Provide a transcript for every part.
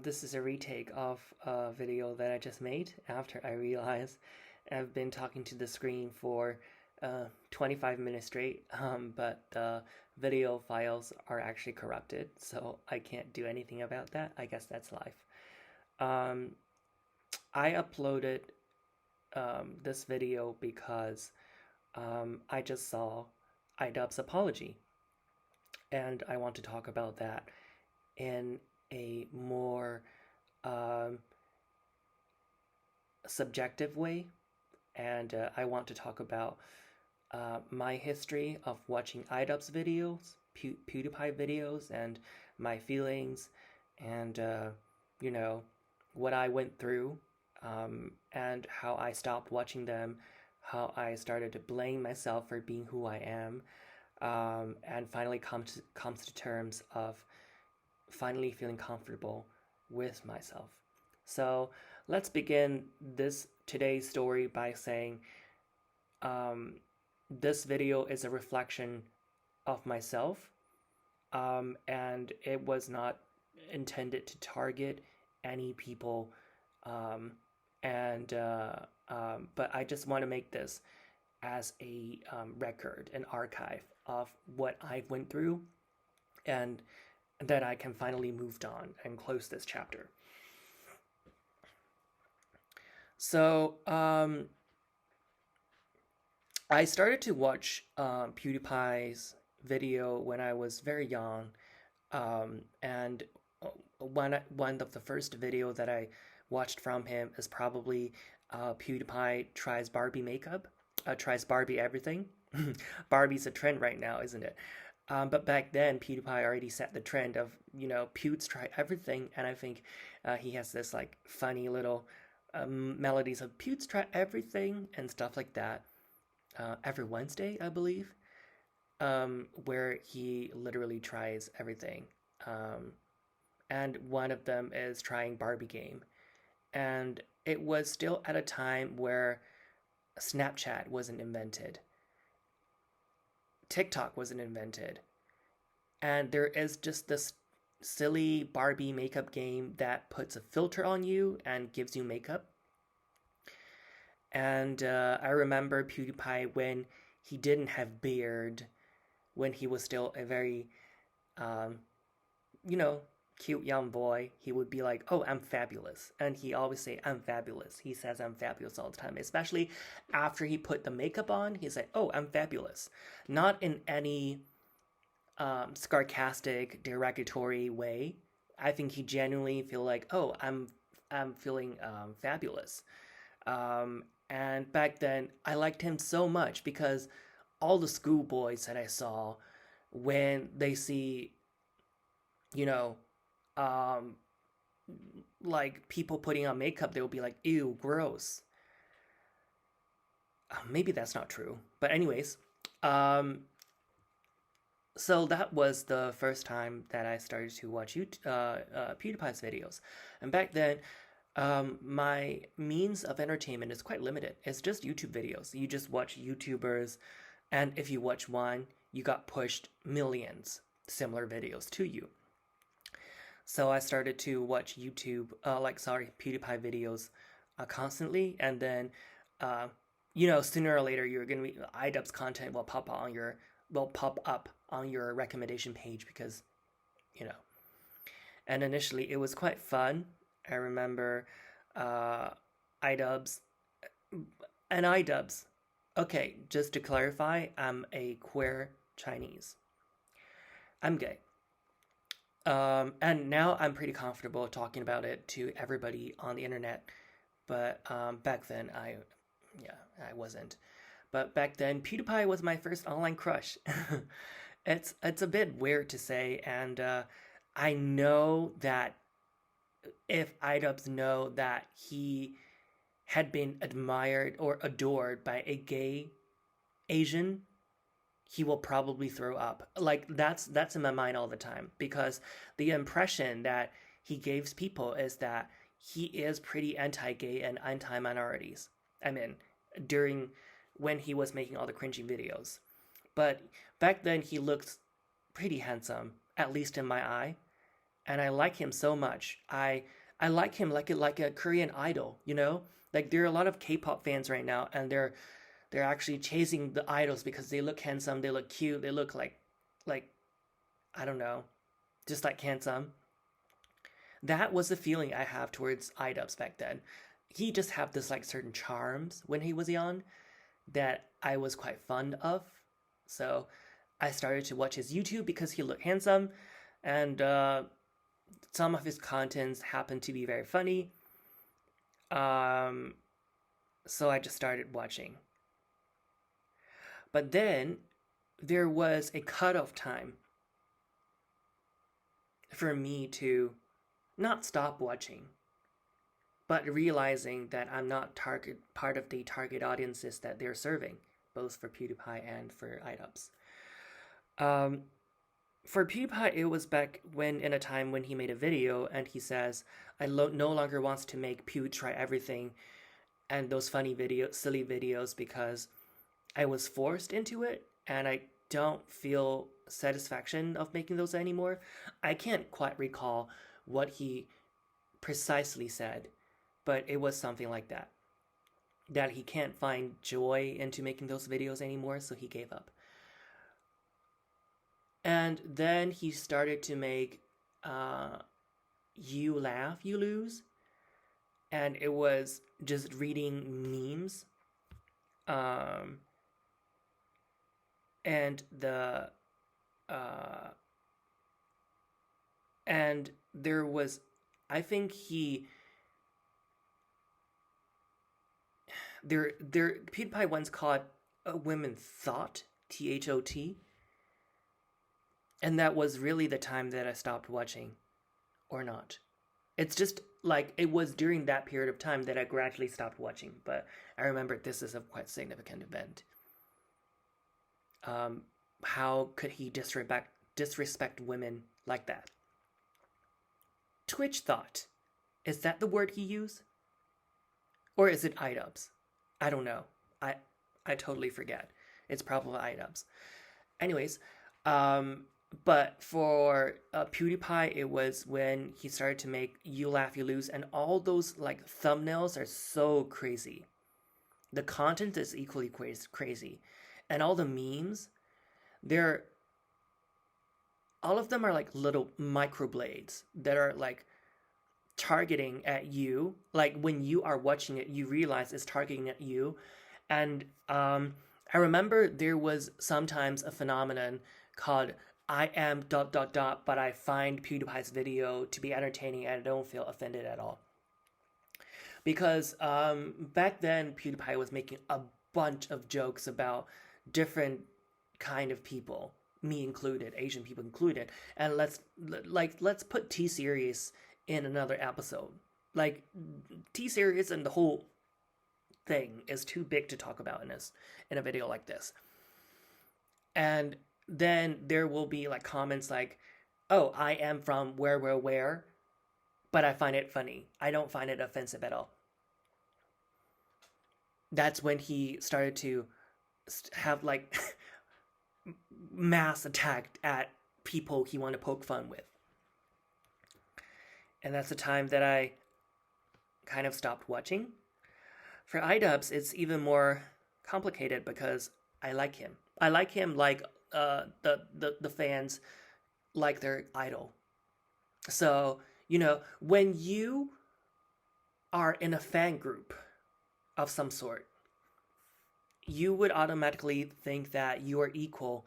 This is a retake of a video that I just made after I realized I've been talking to the screen for 25 minutes straight, but the video files are actually corrupted, so I can't do anything about that. I guess that's life. Um, I uploaded this video because I just saw Idubbbz apology, and I want to talk about that in a more um, subjective way, and I want to talk about my history of watching Idubbbz videos, PewDiePie videos, and my feelings, and you know what I went through, and how I stopped watching them, how I started to blame myself for being who I am, and finally comes to terms of finally feeling comfortable with myself. So let's begin this today's story by saying um, this video is a reflection of myself, and it was not intended to target any people, um, and but I just want to make this as a record, an archive of what I went through, and that I can finally move on and close this chapter. So, I started to watch PewDiePie's video when I was very young, and one of the first video that I watched from him is probably PewDiePie tries Barbie makeup, tries Barbie everything. Barbie's a trend right now, isn't it? But back then, PewDiePie already set the trend of, Pewds try everything, and I think he has this like funny little melodies of Pewds try everything and stuff like that. Every Wednesday, I believe, where he literally tries everything. And one of them is trying Barbie game. And it was still at a time where Snapchat wasn't invented. TikTok wasn't invented. And there is just this silly Barbie makeup game that puts a filter on you and gives you makeup. And I remember PewDiePie when he didn't have beard, when he was still a very, um, cute young boy. He would be like, "Oh, I'm fabulous," and he always say, "I'm fabulous." He says, "I'm fabulous" all the time, especially after he put the makeup on. He's like, "Oh, I'm fabulous," not in any sarcastic, derogatory way. I think he genuinely feel like, "Oh, I'm feeling fabulous." And back then, I liked him so much because all the schoolboys that I saw, when they see, you know, um, like people putting on makeup, they'll be like, "Ew, gross." Maybe that's not true, but anyways, um, so that was the first time that I started to watch PewDiePie's videos, and back then, my means of entertainment is quite limited. It's just YouTube videos. You just watch YouTubers, and if you watch one, you got pushed millions similar videos to you. So I started to watch PewDiePie videos constantly, and then, uh, sooner or later, you're gonna be Idubbbz content will pop up on your recommendation page because, you know. And initially, it was quite fun. I remember uh, Idubbbz and Idubbbz. Okay, just to clarify, I'm a queer Chinese. I'm gay. And now I'm pretty comfortable talking about it to everybody on the internet. But back then, I wasn't. But back then, PewDiePie was my first online crush. It's a bit weird to say, and I know that if Idubbbz know that he had been admired or adored by a gay Asian, he will probably throw up. Like that's in my mind all the time because the impression that he gives people is that he is pretty anti-gay and anti-minorities. I mean, during when he was making all the cringy videos. But back then he looked pretty handsome, at least in my eye. and I like him so much. I like him like a Korean idol, you know? Like there are a lot of K-pop fans right now, and they're actually chasing the idols because they look handsome, they look cute, they look like I don't know, just like handsome. That was the feeling I have towards Idubbbz back then. He just had this like certain charms when he was young that I was quite fond of. So I started to watch his YouTube because he looked handsome, and some of his contents happened to be very funny. Um, so I just started watching. But then there was a cutoff time for me to not stop watching, but realizing that I'm not part of the target audiences that they're serving, both for PewDiePie and for Idubbbz. Um, for PewDiePie, it was back when in a time when he made a video and he says, no longer wants to make Pew try everything and those funny videos, silly videos, because I was forced into it and I don't feel satisfaction of making those anymore. I can't quite recall what he precisely said, but it was something like that. That he can't find joy into making those videos anymore, so he gave up. And then he started to make You Laugh, You Lose. And it was just reading memes. And there was, I think PewDiePie once called women thought, THOT. And that was really the time that I stopped watching, or not. It's just like it was during that period of time that I gradually stopped watching. But I remember this is a quite significant event. How could he disrespect women like that? Twitch thought. Is that the word he used? Or is it Idubbbz? I don't know. I totally forget. It's probably Idubbbz. Anyways, but for PewDiePie, it was when he started to make You Laugh, You Lose, and all those like thumbnails are so crazy. The content is equally crazy. And all the memes, all of them are like little microblades that are like targeting at you. Like when you are watching it, you realize it's targeting at you. And I remember there was sometimes a phenomenon called I am ... but I find PewDiePie's video to be entertaining and I don't feel offended at all. Because back then PewDiePie was making a bunch of jokes about different kind of people, me included, Asian people included, and let's put T-Series in another episode. Like T-Series and the whole thing is too big to talk about in a video like this. And then there will be like comments like, oh, I am from where, but I find it funny. I don't find it offensive at all. That's when he started to have like mass attack at people he wanted to poke fun with. And that's the time that I kind of stopped watching. For Idubbbz, it's even more complicated because I like him. I like him like the fans like their idol. So, you know, when you are in a fan group of some sort, you would automatically think that you are equal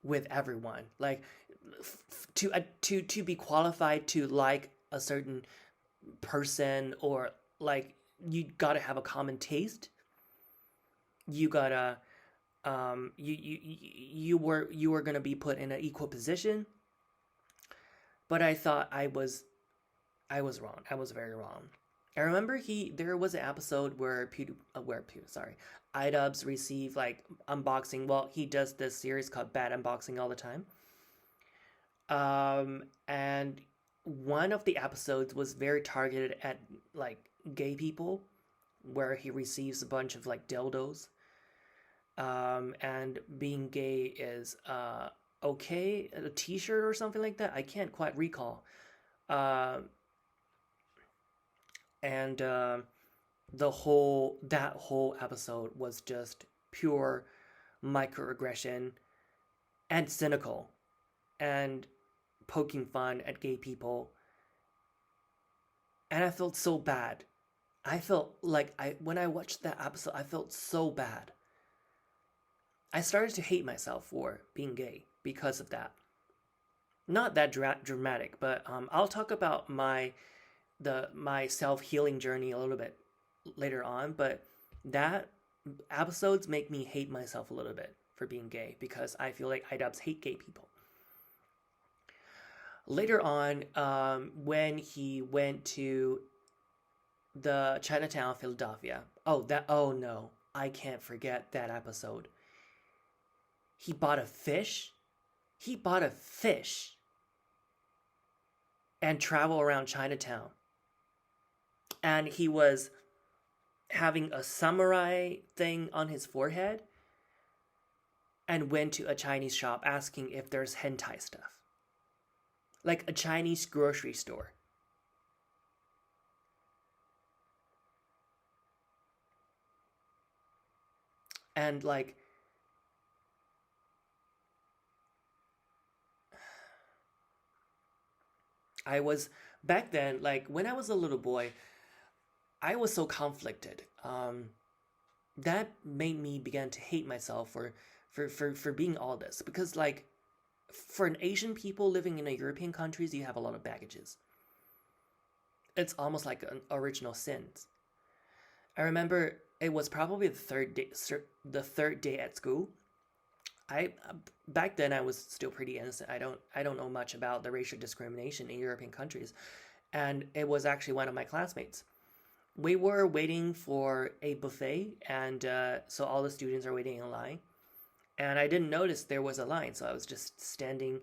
with everyone. Like to be qualified to like a certain person, or like you gotta have a common taste. You gotta you were gonna be put in an equal position. But I thought I was wrong. I was very wrong. I remember there was an episode where Idubbbz received like unboxing. Well, he does this series called Bad Unboxing all the time. And one of the episodes was very targeted at like gay people, where he receives a bunch of like dildos. And being gay is okay, a T-shirt or something like that. I can't quite recall. Uh, and that whole episode was just pure microaggression and cynical and poking fun at gay people. And I felt so bad. I felt like when I watched that episode, I felt so bad. I started to hate myself for being gay because of that. Not that dramatic, but I'll talk about my self healing journey a little bit later on. But that episodes make me hate myself a little bit for being gay because I feel like Idubbbz hate gay people. Later on, when he went to the Chinatown, Philadelphia. Oh no, I can't forget that episode. He bought a fish. He bought a fish and traveled around Chinatown. And he was having a samurai thing on his forehead and went to a Chinese shop asking if there's hentai stuff. Like a Chinese grocery store. And like, I was back then, like when I was a little boy, I was so conflicted. That made me begin to hate myself for being all this because like for an Asian people living in a European countries, you have a lot of baggages. It's almost like an original sin. I remember it was probably the third day at school. I back then I was still pretty innocent. I don't know much about the racial discrimination in European countries, and it was actually one of my classmates. We were waiting for a buffet, and so all the students are waiting in line, and I didn't notice there was a line, so I was just standing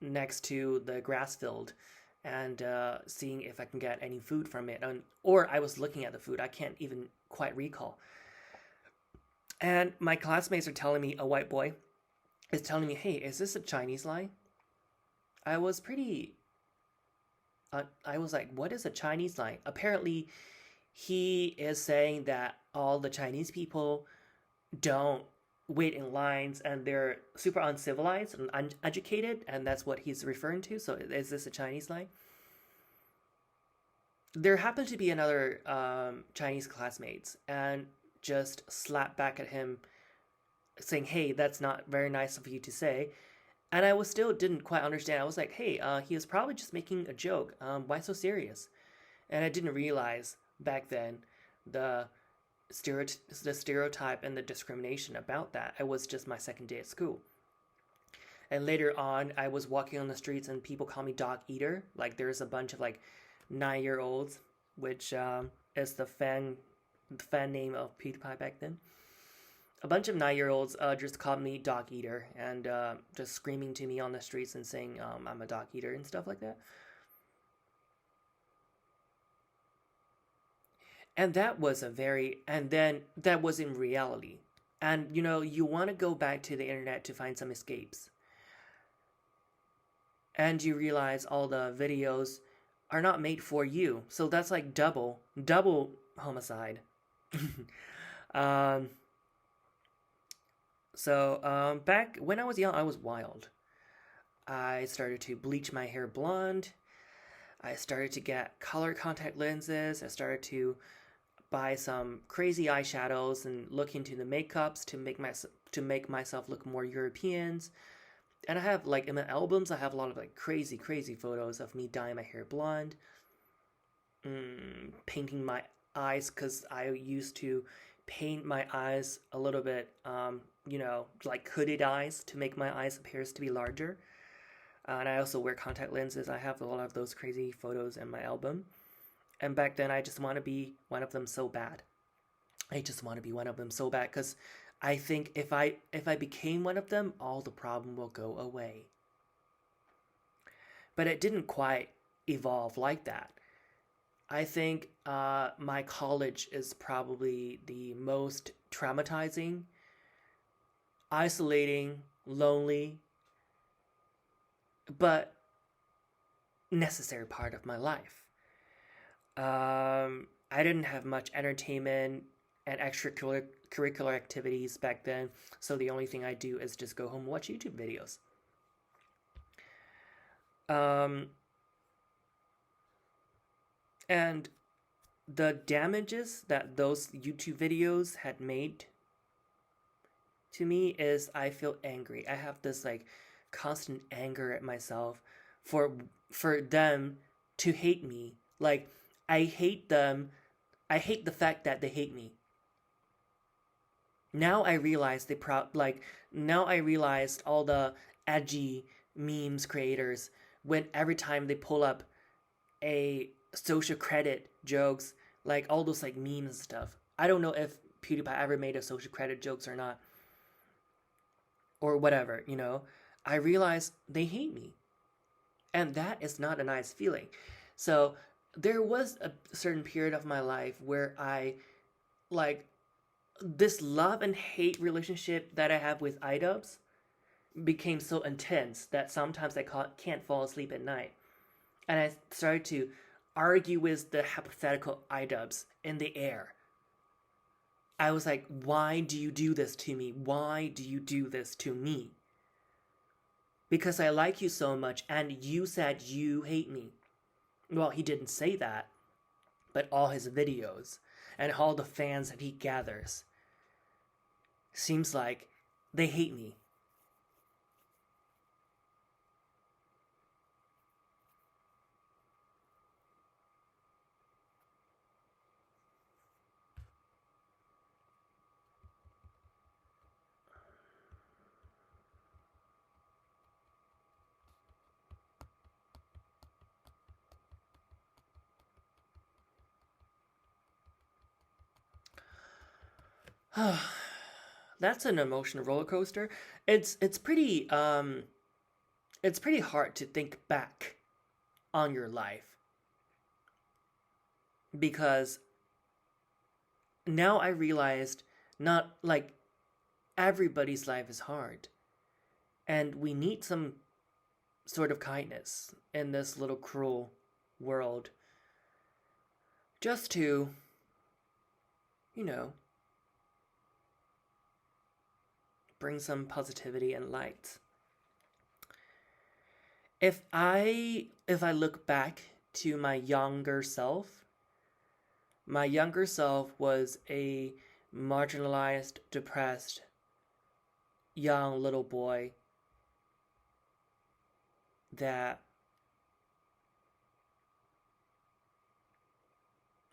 next to the grass field and seeing if I can get any food from it, or I was looking at the food. I can't even quite recall. And my classmates are telling me, a white boy is telling me, hey, is this a Chinese line? I was pretty, I was like, what is a Chinese line? Apparently, he is saying that all the Chinese people don't wait in lines and they're super uncivilized and uneducated, and that's what he's referring to. So is this a Chinese line? There happened to be another Chinese classmates and just slapped back at him saying, hey, that's not very nice of you to say. And I was still didn't quite understand. I was like, hey, he was probably just making a joke. Why so serious? And I didn't realize back then the stereotype and the discrimination about that. It was just my second day at school. And later on, I was walking on the streets and people call me dog eater. Like there's a bunch of like 9-year-olds, which is the fan name of PewDiePie back then. A bunch of 9-year-olds just called me dog eater and just screaming to me on the streets and saying I'm a dog eater and stuff like that. And that was that was in reality. And you want to go back to the internet to find some escapes. And you realize all the videos are not made for you. So that's like double homicide. Back when I was young, I was wild. I started to bleach my hair blonde. I started to get color contact lenses. I started to buy some crazy eyeshadows and look into the makeups to make myself look more Europeans. And I have like in my albums, I have a lot of like crazy photos of me dyeing my hair blonde, painting my eyes because I used to paint my eyes a little bit, like hooded eyes to make my eyes appears to be larger. And I also wear contact lenses. I have a lot of those crazy photos in my album. And back then, I just want to be one of them so bad. I just want to be one of them so bad because I think if I became one of them, all the problem will go away. But it didn't quite evolve like that. I think my college is probably the most traumatizing, isolating, lonely, but necessary part of my life. I didn't have much entertainment and extracurricular activities back then, so the only thing I do is just go home and watch YouTube videos. And the damages that those YouTube videos had made to me is I feel angry. I have this like constant anger at myself for them to hate me. Like, I hate them. I hate the fact that they hate me. Now I realize now I realized all the edgy memes creators, when every time they pull up a social credit jokes, like all those like memes and stuff. I don't know if PewDiePie ever made a social credit jokes or not, or whatever, you know. I realize they hate me, and that is not a nice feeling. So there was a certain period of my life where I, like, this love and hate relationship that I have with Idubbbz became so intense that sometimes I can't fall asleep at night. And I started to argue with the hypothetical Idubbbz in the air. I was like, why do you do this to me? Why do you do this to me? Because I like you so much, and you said you hate me. Well, he didn't say that, but all his videos and all the fans that he gathers seems like they hate me. That's an emotional roller coaster. It's pretty hard to think back on your life, because now I realized not like everybody's life is hard, and we need some sort of kindness in this little cruel world, just to, you know, bring some positivity and light. If I look back to my younger self was a marginalized, depressed, young little boy that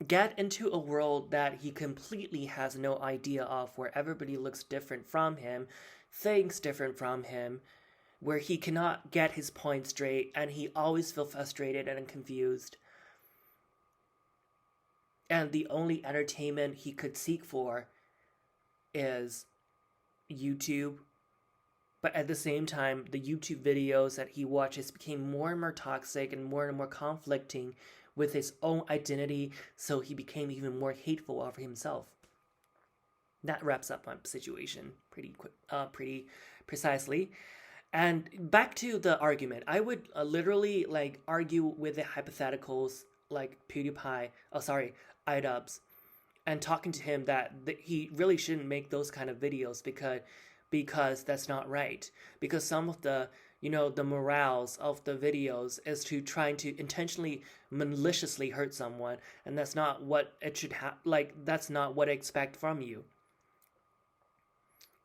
get into a world that he completely has no idea of, where everybody looks different from him, thinks different from him, where he cannot get his point straight, and he always feels frustrated and confused. And the only entertainment he could seek for is YouTube. But at the same time, the YouTube videos that he watches became more and more toxic and more conflicting with his own identity, so he became even more hateful of himself. That wraps up my situation pretty precisely. And back to the argument, I would literally like argue with the hypotheticals like Idubbbz, and talking to him that he really shouldn't make those kind of videos because that's not right. Because some of the the morals of the videos is to trying to intentionally maliciously hurt someone, and that's not what it should that's not what I expect from you.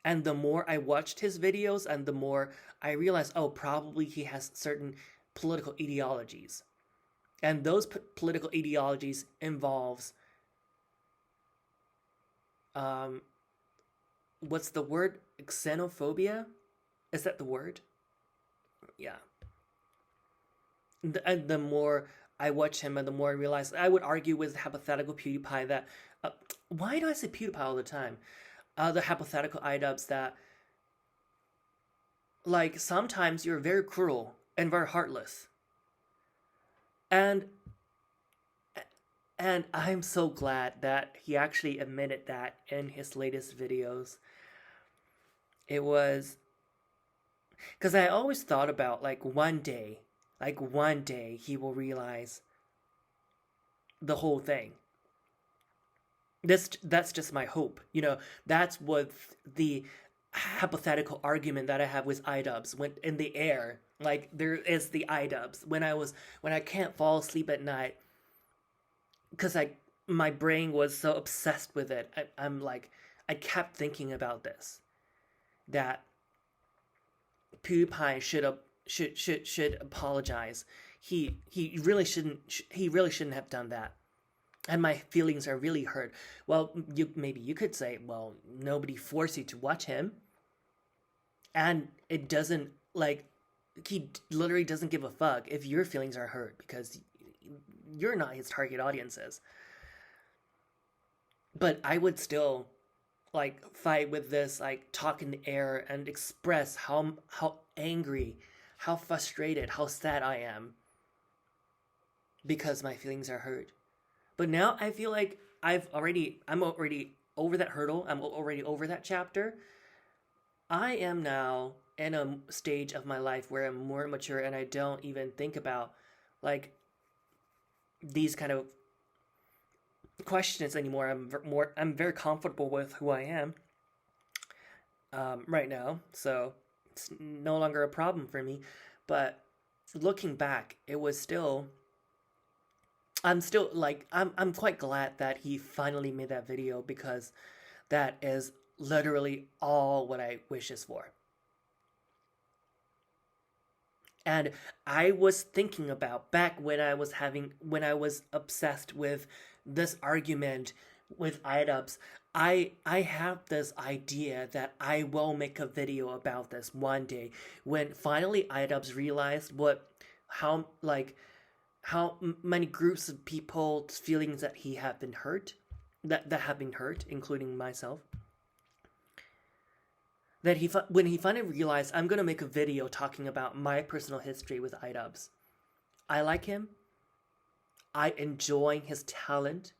And the more I watched his videos, and the more I realized, oh, probably he has certain political ideologies. And those political ideologies involves, what's the word? Xenophobia? Is that the word? Yeah. And the more I watch him, and the more I realize, I would argue with hypothetical PewDiePie that, why do I say PewDiePie all the time? The hypothetical Idubbbz that, like, sometimes you're very cruel and very heartless. And I'm so glad that he actually admitted that in his latest videos. Because I always thought about like one day he will realize the whole thing. That's just my hope. That's what the hypothetical argument that I have with Idubbbz when in the air. Like there is the Idubbbz when I can't fall asleep at night because my brain was so obsessed with it. I'm like I kept thinking about this, that PewDiePie should apologize. He really shouldn't have done that. And my feelings are really hurt. Well, maybe you could say, well, nobody forced you to watch him, and it doesn't like he literally doesn't give a fuck if your feelings are hurt because you're not his target audiences. But I would still like fight with this, like talk in the air and express how angry, how frustrated, how sad I am because my feelings are hurt. But now I feel like I'm already over that hurdle. I'm already over that chapter. I am now in a stage of my life where I'm more mature and I don't even think about like these kind of questions anymore. I'm very comfortable with who I am right now, so it's no longer a problem for me. But looking back, it was still. I'm still like I'm quite glad that he finally made that video because that is literally all what I wishes for. And I was thinking about back when I was obsessed with this argument with Idubbbz. I have this idea that I will make a video about this one day when finally Idubbbz realized how many groups of people's feelings that he have been hurt, that have been hurt, including myself. That when he finally realized, I'm gonna make a video talking about my personal history with Idubbbz. I like him. I enjoy his talent.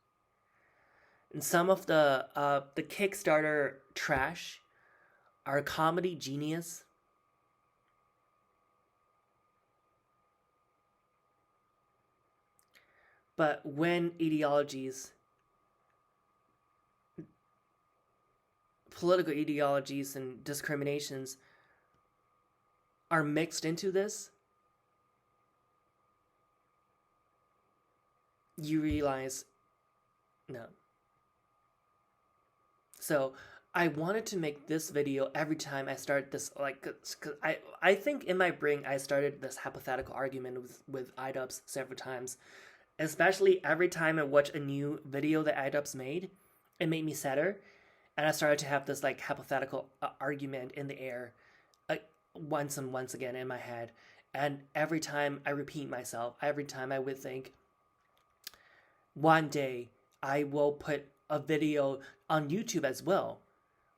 And some of the Kickstarter trash are comedy genius. But when political ideologies and discriminations are mixed into this, you realize, no. So I wanted to make this video every time I start this, like, cause I think in my brain I started this hypothetical argument with Idubbbz several times. Especially every time I watch a new video that Idubbbz made, it made me sadder, and I started to have this like hypothetical argument in the air, once and once again in my head. And every time I repeat myself, every time I would think, one day I will put a video on YouTube as well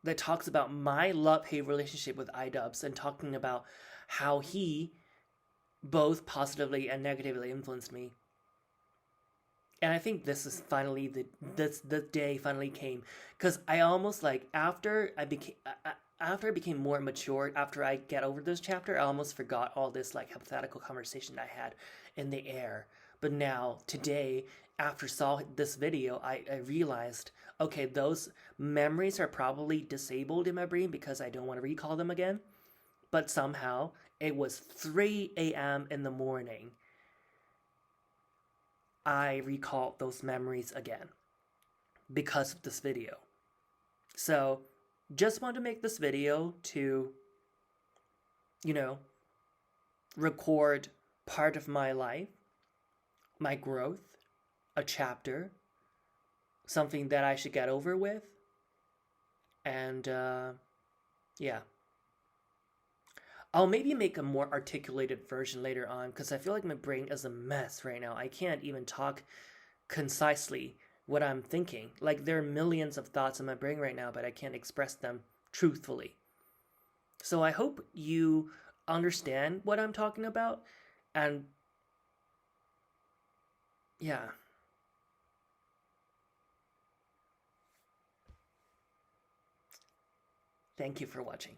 that talks about my love-hate relationship with Idubbbz and talking about how he both positively and negatively influenced me. And I think this is finally the day finally came, because I almost like after I became more mature, after I get over this chapter, I almost forgot all this like hypothetical conversation I had in the air. But now today, after saw this video, I realized, okay, those memories are probably disabled in my brain because I don't want to recall them again. But somehow it was 3 a.m. in the morning. I recall those memories again because of this video. So just want to make this video to, record part of my life, my growth, a chapter, something that I should get over with. And yeah. I'll maybe make a more articulated version later on because I feel like my brain is a mess right now. I can't even talk concisely what I'm thinking. Like there are millions of thoughts in my brain right now, but I can't express them truthfully. So I hope you understand what I'm talking about. And yeah. Thank you for watching.